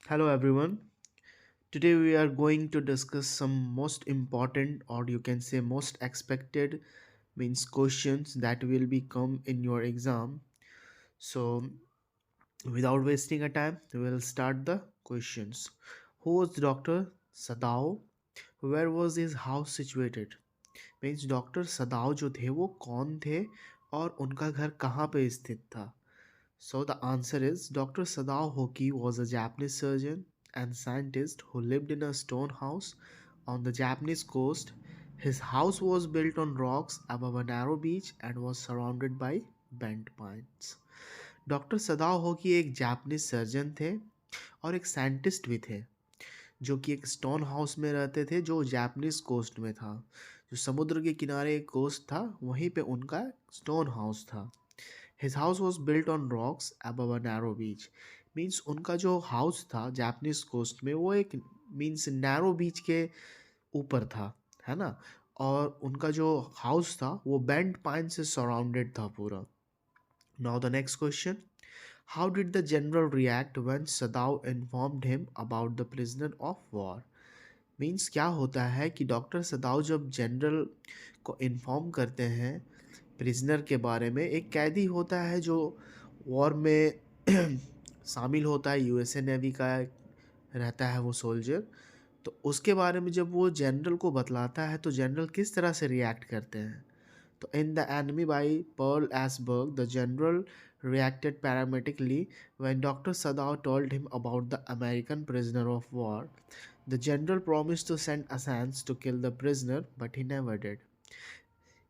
Hello everyone. Today we are going to discuss some most important or you can say most expected means questions that will be come in your exam. So without wasting a time, we will start the questions. Who was Dr. Sadao? Where was his house situated? Means doctor सदाव जो थे वो कौन थे और उनका घर कहाँ पे स्थित था. So the answer is Dr. Sadao Hoki was a Japanese surgeon and scientist who lived in a stone house on the Japanese coast. His house was built on rocks above a narrow beach and was surrounded by bent pines. Doctor Sadao Hoki एक Japanese surgeon थे और एक scientist भी थे जो कि एक stone house में रहते थे जो जापानीज कोस्ट में था. जो समुद्र के किनारे एक कोस्ट था वहीं पे उनका स्टोन हाउस था. His house was built on rocks above a narrow beach. Means उनका जो हाउस था जापानीज कोस्ट में वो एक मीन्स नैरो बीच के ऊपर था, है ना. और उनका जो हाउस था वो बेंट पाइन से सराउंडेड था पूरा. Now the next question. How did the general react when सदाव informed him about the prisoner of war. Means क्या होता है कि डॉक्टर सदाव जब जनरल को इन्फॉर्म करते हैं प्रिजनर के बारे में. एक कैदी होता है जो वॉर में शामिल होता है, यूएसए नेवी का रहता है वो सोल्जर. तो उसके बारे में जब वो जनरल को बतलाता है तो जनरल किस तरह से रिएक्ट करते हैं. तो in the enemy by Pearl S Buck the general reacted parametrically when Dr. Sadao told him about the American prisoner of war. The general promised to send assassins to kill the prisoner, but he never did.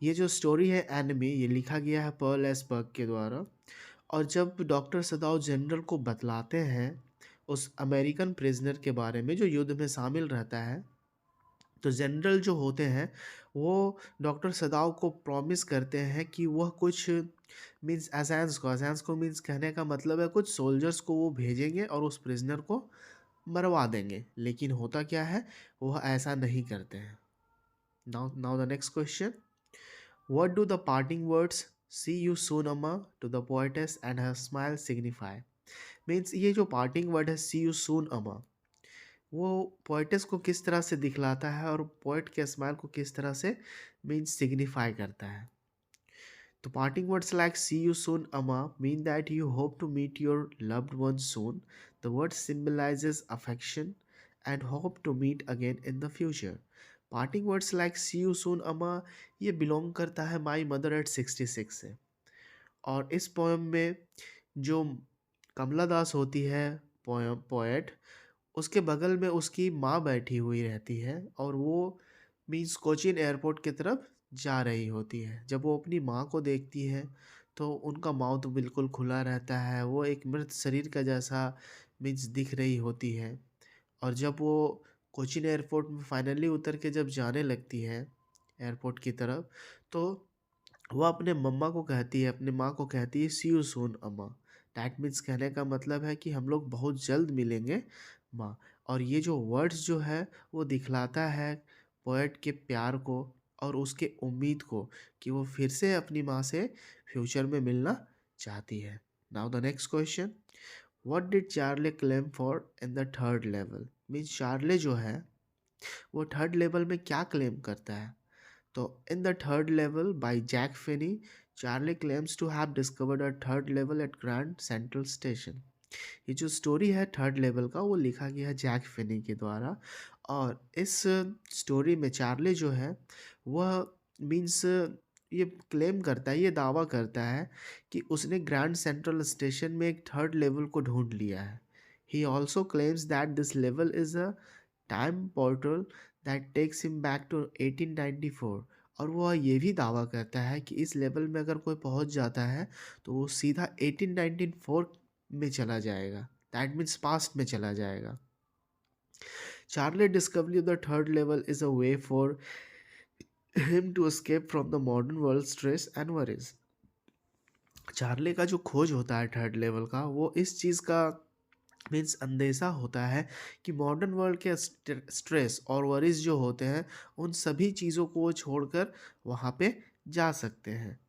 ये जो story है enemy ये लिखा गया है Perl एसबर्ग के द्वारा. और जब डॉक्टर सदाव जनरल को बतलाते हैं उस अमेरिकन प्रिजनर के बारे में जो युद्ध में शामिल रहता है, तो जनरल जो होते हैं वो डॉक्टर सदाव को प्रॉमिस करते हैं कि वह कुछ मीन्स असेंस को मीन्स कहने का मतलब है कुछ सोल्जर्स को वो भेजेंगे और उस प्रिजनर को मरवा देंगे. लेकिन होता क्या है, वह ऐसा नहीं करते हैं. Now the next question. What do the parting words "See you soon, Amma" to the poetess and her smile signify? Means ये जो पार्टिंग वर्ड है "See you soon, Amma" वो पोएटेस को किस तरह से दिखलाता है और पोएट के स्माइल को किस तरह से मीन्स सिग्निफाई करता है. तो parting words like "See you soon, Amma" mean that you hope to meet your loved ones soon. The word symbolizes affection and hope to meet again in the future. Parting words like "See you soon, Amma" ये belong करता है my mother eight 66 से. और इस poem में जो कमला दास होती है पोएट, उसके बगल में उसकी माँ बैठी हुई रहती है और वो मीन्स कोचीन एयरपोर्ट की तरफ जा रही होती है. जब वो अपनी माँ को देखती है तो उनका माउथ बिल्कुल खुला रहता है, वो एक मृत शरीर का जैसा मीन्स दिख रही होती है. और जब वो कोचीन एयरपोर्ट में फाइनली उतर के जब जाने लगती है एयरपोर्ट की तरफ, तो वो अपने मम्मा को कहती है, अपने माँ को कहती है "सी यू सून अम्मा". डैट मीन्स कहने का मतलब है कि हम लोग बहुत जल्द मिलेंगे माँ. और ये जो वर्ड्स जो है वो दिखलाता है पोएट के प्यार को और उसके उम्मीद को कि वो फिर से अपनी माँ से फ्यूचर में मिलना चाहती है. Now the next question. What did Charlie claim for in the third level. Means Charlie जो है वो थर्ड लेवल में क्या क्लेम करता है. तो in the third level by Jack Finney, Charlie claims to have discovered a third level at Grand Central station. ये जो स्टोरी है थर्ड लेवल का वो लिखा गया है जैक फिनी के द्वारा. और इस स्टोरी में चार्ली जो है वह मीन्स ये क्लेम करता है, ये दावा करता है कि उसने ग्रैंड सेंट्रल स्टेशन में एक थर्ड लेवल को ढूंढ लिया है. He also claims that this level is a time portal that takes him back to 1894. और वह ये भी दावा करता है कि इस लेवल में अगर कोई पहुंच जाता है तो वो सीधा 1894 में चला जाएगा. दैट मीन्स पास्ट में चला जाएगा. Charlie discovery of the third level is a way for him to escape from the modern world stress and worries. Charlie का जो खोज होता है थर्ड लेवल का वो इस चीज़ का मीन्स अंदेशा होता है कि मॉडर्न वर्ल्ड के स्ट्रेस और वरीज जो होते हैं उन सभी चीज़ों को वो छोड़कर वहाँ पे जा सकते हैं.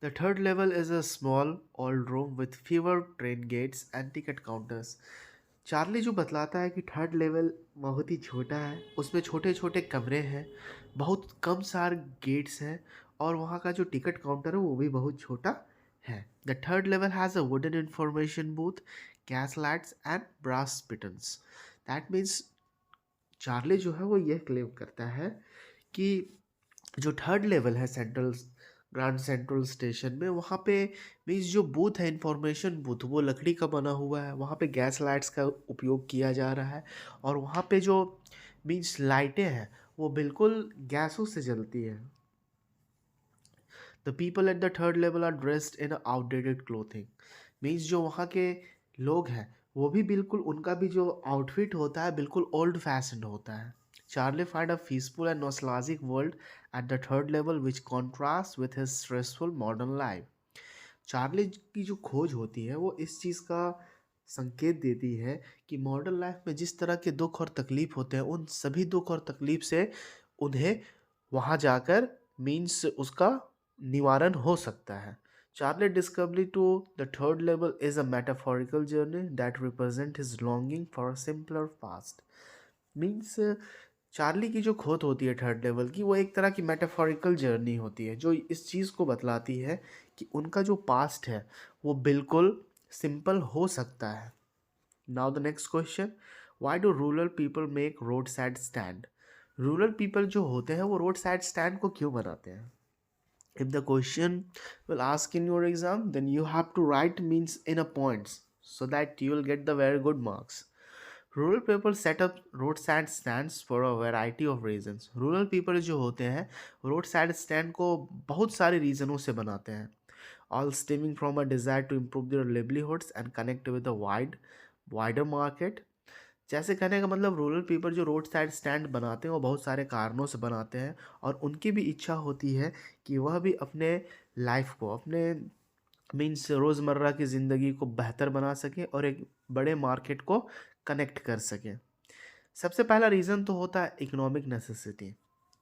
The third level is a small old room with fewer train gates and ticket counters. Charlie जो बतलाता है कि थर्ड लेवल बहुत ही छोटा है, उसमें छोटे छोटे कमरे हैं, बहुत कम सारे गेट्स हैं, और वहाँ का जो टिकट काउंटर है वो भी बहुत छोटा है. The third level has a wooden information booth, gas lights and brass spittoons. That means Charlie जो है वो ये क्लेम करता है कि जो थर्ड लेवल है सेंट्रल ग्रांड सेंट्रल स्टेशन में, वहाँ पे मीन्स जो बूथ है इंफॉर्मेशन बूथ वो लकड़ी का बना हुआ है, वहाँ पे गैस लाइट्स का उपयोग किया जा रहा है, और वहाँ पे जो मीन्स लाइटें हैं वो बिल्कुल गैसों से जलती हैं. The people at the third level are dressed in outdated clothing. Means जो वहाँ के लोग हैं वो भी बिल्कुल, उनका भी जो आउटफिट होता है बिल्कुल ओल्ड फैशन होता है. Charlie find a peaceful and nostalgic world at the third level which contrasts with his stressful modern life. Charlie की जो खोज होती है वो इस चीज़ का संकेत देती है कि मॉडर्न लाइफ में जिस तरह के दुख और तकलीफ होते हैं, उन सभी दुख और तकलीफ से उन्हें वहाँ जाकर मीन्स उसका निवारण हो सकता है. Charlie discovery to the third level is a metaphorical journey that represent his longing for a simpler past. Means Charlie की जो खोज होती है थर्ड लेवल की, वो एक तरह की मेटाफोरिकल जर्नी होती है जो इस चीज़ को बतलाती है कि उनका जो पास्ट है वो बिल्कुल सिंपल हो सकता है. Now the next question, why do rural people make road side stand. Rural people जो होते हैं वो रोड साइड स्टैंड को क्यों बनाते हैं? If the question will ask in your exam, then you have to write means in a points so that you will get the very good marks. Rural people set up road side stands for a variety of reasons. Rural people जो होते हैं road side stand को बहुत सारे रीज़नों से बनाते हैं, all stemming from a desire to improve their livelihoods and connect with a wider market. जैसे कहने का मतलब रूरल पीपल जो रोड साइड स्टैंड बनाते हैं वो बहुत सारे कारणों से बनाते हैं, और उनकी भी इच्छा होती है कि वह भी अपने लाइफ को, अपने मीन्स रोज़मर्रा की ज़िंदगी को बेहतर बना सकें और एक बड़े मार्केट को कनेक्ट कर सकें. सबसे पहला रीज़न तो होता है इकोनॉमिक नेसेसिटी.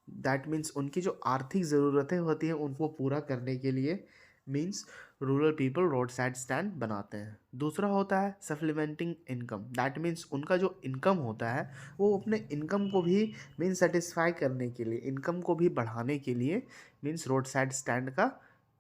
दैट मीन्स उनकी जो आर्थिक ज़रूरतें होती हैं उनको पूरा करने के लिए means rural people road side stand बनाते हैं. दूसरा होता है सप्लीमेंटिंग इनकम. दैट मीन्स उनका जो इनकम होता है वो अपने इनकम को भी मीन्स सेटिस्फाई करने के लिए, इनकम को भी बढ़ाने के लिए मीन्स रोड साइड स्टैंड का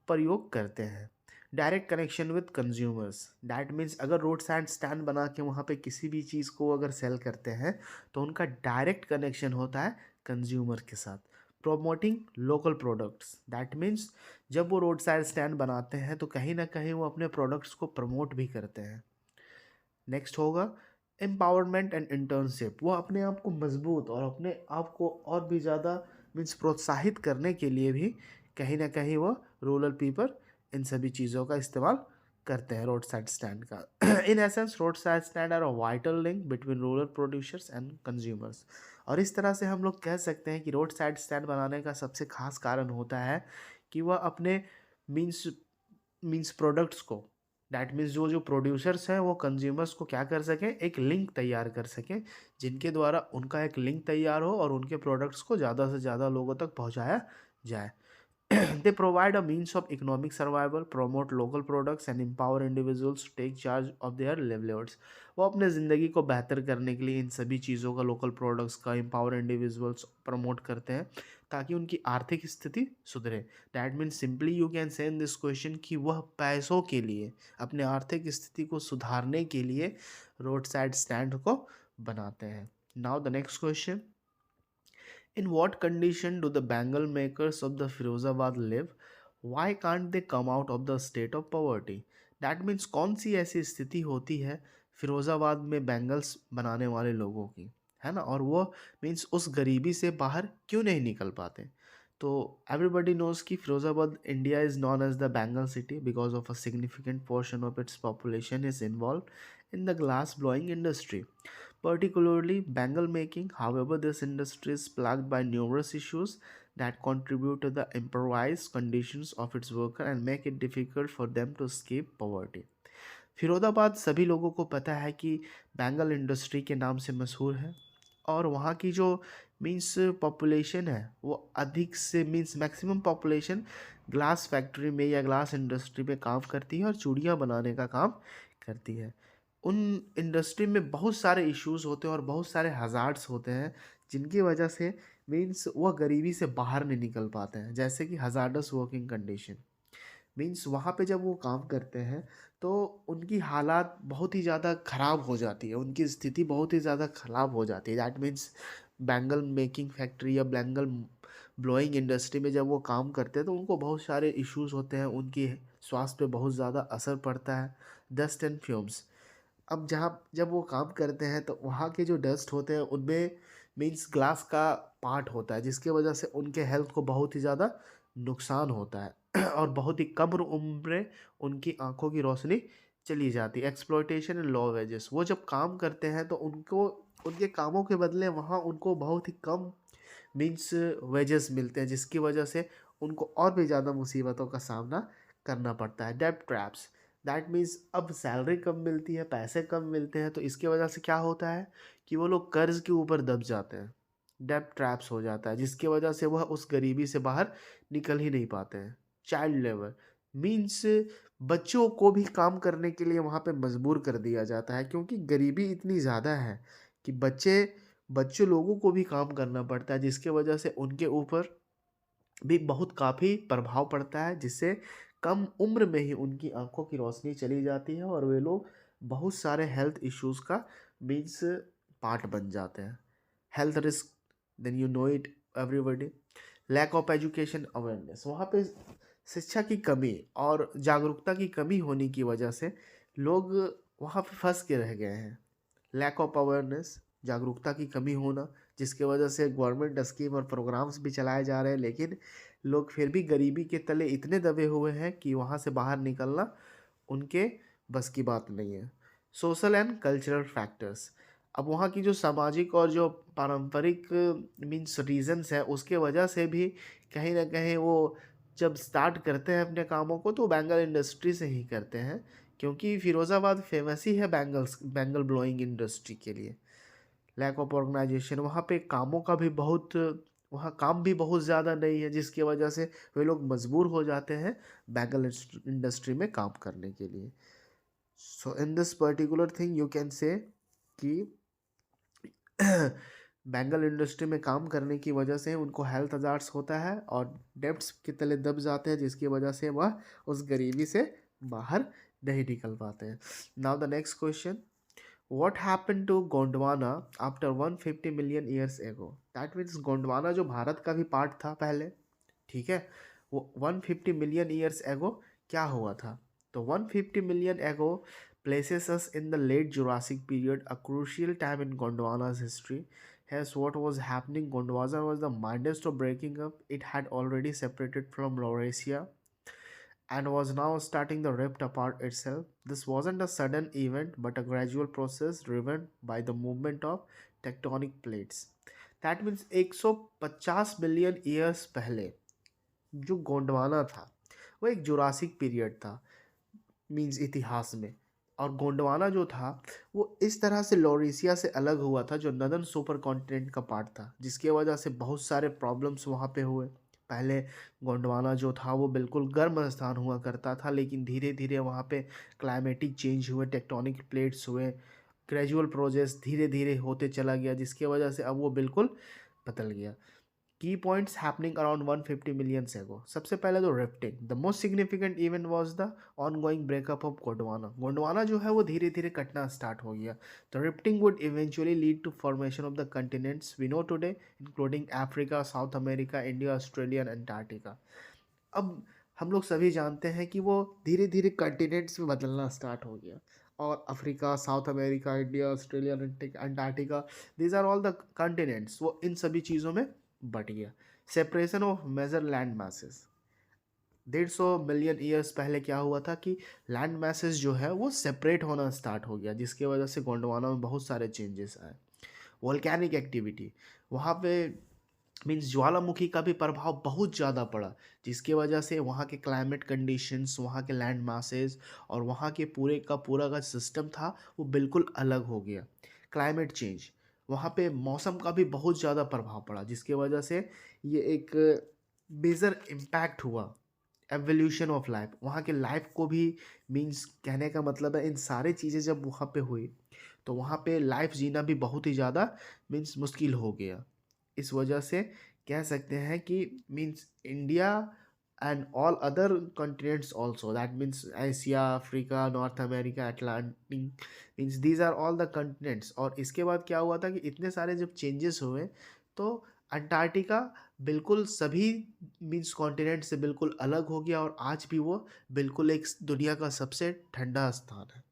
प्रयोग करते हैं. Direct connection with consumers. That means अगर रोड साइड स्टैंड बना के वहाँ पे किसी भी चीज़ को अगर सेल करते हैं तो उनका डायरेक्ट कनेक्शन होता है कंज्यूमर के साथ. Promoting local products. That means जब वो रोड साइड स्टैंड बनाते हैं तो कहीं ना कहीं वो अपने प्रोडक्ट्स को प्रमोट भी करते हैं. नेक्स्ट होगा एम्पावरमेंट एंड इंटर्नशिप. वो अपने आप को मजबूत और अपने आप को और भी ज़्यादा मीन्स प्रोत्साहित करने के लिए भी कहीं ना कहीं वो रूरल पीपल इन सभी चीज़ों का इस्तेमाल करते हैं रोड साइड स्टैंड का. In essence road side stand are a vital link between rural producers and consumers. और इस तरह से हम लोग कह सकते हैं कि रोड साइड स्टैंड बनाने का सबसे खास कारण होता है कि वह अपने मीन्स मीन्स प्रोडक्ट्स को, डैट मीन्स जो जो प्रोड्यूसर्स हैं वो कंज्यूमर्स को क्या कर सकें, एक लिंक तैयार कर सकें जिनके द्वारा उनका एक लिंक तैयार हो और उनके प्रोडक्ट्स को ज़्यादा से ज़्यादा लोगों तक पहुंचाया जाए. They provide a means of economic survival, promote local products and empower individuals to take charge of their livelihoods. वो अपने ज़िंदगी को बेहतर करने के लिए इन सभी चीज़ों का, लोकल प्रोडक्ट्स का, empower individuals प्रमोट करते हैं ताकि उनकी आर्थिक स्थिति सुधरे. That means simply you can से इन दिस क्वेश्चन कि वह पैसों के लिए, अपने आर्थिक स्थिति को सुधारने के लिए रोड साइड स्टैंड को बनाते हैं. Now the next question, in what condition do the bangle makers of the Firozabad live? Why can't they come out of the state of poverty? That means कौन सी ऐसी स्थिति होती है फिरोज़ाबाद में बैंगल्स बनाने वाले लोगों की, है ना, और वो मीन्स उस गरीबी से बाहर क्यों नहीं निकल पाते. तो एवरीबडी नोज कि Firozabad India is known as the bangle city because of a significant portion of its population is involve in the glass blowing industry, particularly bangle making. However, this industry is plagued by numerous issues that contribute to the improvised conditions of its worker and make it difficult for them to escape poverty. Firozabad सभी लोगों को पता है कि bangle industry के नाम से मशहूर है. और वहाँ की जो मीन्स पॉपुलेशन है वो अधिक से means maximum population glass factory में या ग्लास इंडस्ट्री में काम करती है और चूड़ियाँ बनाने का काम करती है। उन इंडस्ट्री में बहुत सारे इश्यूज होते हैं और बहुत सारे हज़ार्ड्स होते हैं जिनकी वजह से मीन्स वह गरीबी से बाहर नहीं निकल पाते हैं, जैसे कि हज़ार्डस वर्किंग कंडीशन। मीन्स वहाँ पे जब वो काम करते हैं तो उनकी हालात बहुत ही ज़्यादा ख़राब हो जाती है, उनकी स्थिति बहुत ही ज़्यादा ख़राब हो जाती है। That means bangle making factory या बैंगल ब्लोइंग इंडस्ट्री में जब वो काम करते हैं तो उनको बहुत सारे इश्यूज होते हैं, उनकी स्वास्थ्य पे बहुत ज़्यादा असर पड़ता है। Dust and fumes. अब जहाँ जब वो काम करते हैं तो वहाँ के जो डस्ट होते हैं उनमें मीन्स ग्लास का पार्ट होता है जिसकी वजह से उनके हेल्थ को बहुत ही ज़्यादा नुकसान होता है और बहुत ही कम उम्र में उनकी आंखों की रोशनी चली जाती है। एक्सप्लॉयटेशन एंड लो वेजेस, वो जब काम करते हैं तो उनको उनके कामों के बदले वहाँ उनको बहुत ही कम मीन्स वेजेस मिलते हैं जिसकी वजह से उनको और भी ज़्यादा मुसीबतों का सामना करना पड़ता है। डेब्ट ट्रैप्स, दैट मीन्स अब सैलरी कम मिलती है, पैसे कम मिलते हैं तो इसकी वजह से क्या होता है कि वो लोग कर्ज के ऊपर दब जाते हैं। डेब्ट ट्रैप्स हो जाता है जिसकी वजह से वह उस गरीबी से बाहर निकल ही नहीं पाते हैं। चाइल्ड लेबर मीन्स बच्चों को भी काम करने के लिए वहाँ पे मजबूर कर दिया जाता है क्योंकि गरीबी इतनी ज़्यादा है कि बच्चे लोगों को भी काम करना पड़ता है जिसके वजह से उनके ऊपर भी बहुत काफ़ी प्रभाव पड़ता है, जिससे कम उम्र में ही उनकी आंखों की रोशनी चली जाती है और वे लोग बहुत सारे हेल्थ इश्यूज का मीन्स पार्ट बन जाते हैं। Health risk, then you know it everybody. Lack of education awareness, वहाँ पे शिक्षा की कमी और जागरूकता की कमी होने की वजह से लोग वहाँ पे फंस के रह गए हैं। लैक ऑफ अवेयरनेस, जागरूकता की कमी होना, जिसके वजह से गवर्नमेंट स्कीम और प्रोग्राम्स भी चलाए जा रहे हैं लेकिन लोग फिर भी गरीबी के तले इतने दबे हुए हैं कि वहाँ से बाहर निकलना उनके बस की बात नहीं है। सोशल एंड कल्चरल फैक्टर्स, अब वहाँ की जो सामाजिक और जो पारंपरिक मीन्स रीजंस है उसके वजह से भी कहीं ना कहीं वो जब स्टार्ट करते हैं अपने कामों को तो बैंगल इंडस्ट्री से ही करते हैं क्योंकि फिरोज़ाबाद फेमस ही है बैंगल ब्लोइंग इंडस्ट्री के लिए। लैक ऑफ ऑर्गेनाइजेशन, वहाँ पे कामों का भी बहुत वहाँ काम भी बहुत ज़्यादा नहीं है जिसकी वजह से वे लोग मजबूर हो जाते हैं बैंगल इंडस्ट्री में काम करने के लिए। So in this particular thing you can say कि बैंगल इंडस्ट्री में काम करने की वजह से उनको हेल्थ हजार्ड्स होता है और डेब्ट्स के तले दब जाते हैं जिसकी वजह से वह उस गरीबी से बाहर नहीं निकल पाते हैं। Now the next question, what happened to Gondwana after 150 million years ago? That means Gondwana जो भारत का भी पार्ट था पहले, ठीक है, वो 150 मिलियन ईयर्स एगो क्या हुआ था? तो 150 मिलियन एगो places us in the late Jurassic period, a crucial time in Gondwana's history. Hence, what was happening? Gondwana was the midst of breaking up. It had already separated from Laurasia and was now starting the rift apart itself. This wasn't a sudden event but a gradual process driven by the movement of tectonic plates. That means 150 million years पहले जो गोंडवाना था वो एक Jurassic period था means इतिहास में। और गोंडवाना जो था वो इस तरह से लॉरेशिया से अलग हुआ था जो नदन सुपर कॉन्टिनेंट का पार्ट था जिसके वजह से बहुत सारे प्रॉब्लम्स वहाँ पे हुए। पहले गोंडवाना जो था वो बिल्कुल गर्म स्थान हुआ करता था लेकिन धीरे धीरे वहाँ पे क्लाइमेटिक चेंज हुए, टेक्टोनिक प्लेट्स हुए, ग्रेजुअल प्रोसेस धीरे धीरे होते चला गया जिसकी वजह से अब वो बिल्कुल बदल गया। की पॉइंट्स हैपनिंग अराउंड 150 मिलियन एगो, सबसे पहले तो rifting, the most significant event was the ongoing breakup of Gondwana. Gondwana जो है वो धीरे धीरे कटना स्टार्ट हो गया। The rifting would eventually lead to formation of the continents we know today including Africa, South America, India, Australia and Antarctica. अब हम लोग सभी जानते हैं कि वो धीरे धीरे कंटिनेंट्स में बदलना स्टार्ट हो गया और Africa, South America, India, Australia, Antarctica, these are all the continents, वो इन सभी चीज़ों में बट गया। Separation of major land masses, 150 million years पहले क्या हुआ था कि लैंड मैसेज जो है वो सेपरेट होना स्टार्ट हो गया जिसकी वजह से गोंडवाना में बहुत सारे चेंजेस आए। वोल्केनिक एक्टिविटी, वहाँ पे मीन्स ज्वालामुखी का भी प्रभाव बहुत ज़्यादा पड़ा जिसकी वजह से वहाँ के क्लाइमेट कंडीशंस, वहाँ के लैंड मासेस और वहाँ के पूरा का सिस्टम था वो बिल्कुल अलग हो गया। क्लाइमेट चेंज, वहाँ पे मौसम का भी बहुत ज़्यादा प्रभाव पड़ा, जिसकी वजह से ये एक मेजर इम्पैक्ट हुआ एवोल्यूशन ऑफ लाइफ। वहाँ के लाइफ को भी, मीन्स कहने का मतलब है इन सारी चीज़ें जब वहाँ पे हुई तो वहाँ पे लाइफ जीना भी बहुत ही ज़्यादा मीन्स मुश्किल हो गया। इस वजह से कह सकते हैं कि means India and all other continents also, that means Asia, Africa, North America, Atlantic, means these are all the continents. और इसके बाद क्या हुआ था कि इतने सारे जब चेंजेस हुए तो अंटार्कटिका बिल्कुल सभी मीन्स कॉन्टिनेंट से बिल्कुल अलग हो गया और आज भी वो बिल्कुल एक दुनिया का सबसे ठंडा स्थान है।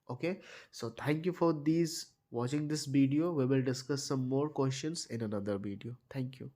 Okay, so thank you for these watching this video. We will discuss some more questions in another video. Thank you.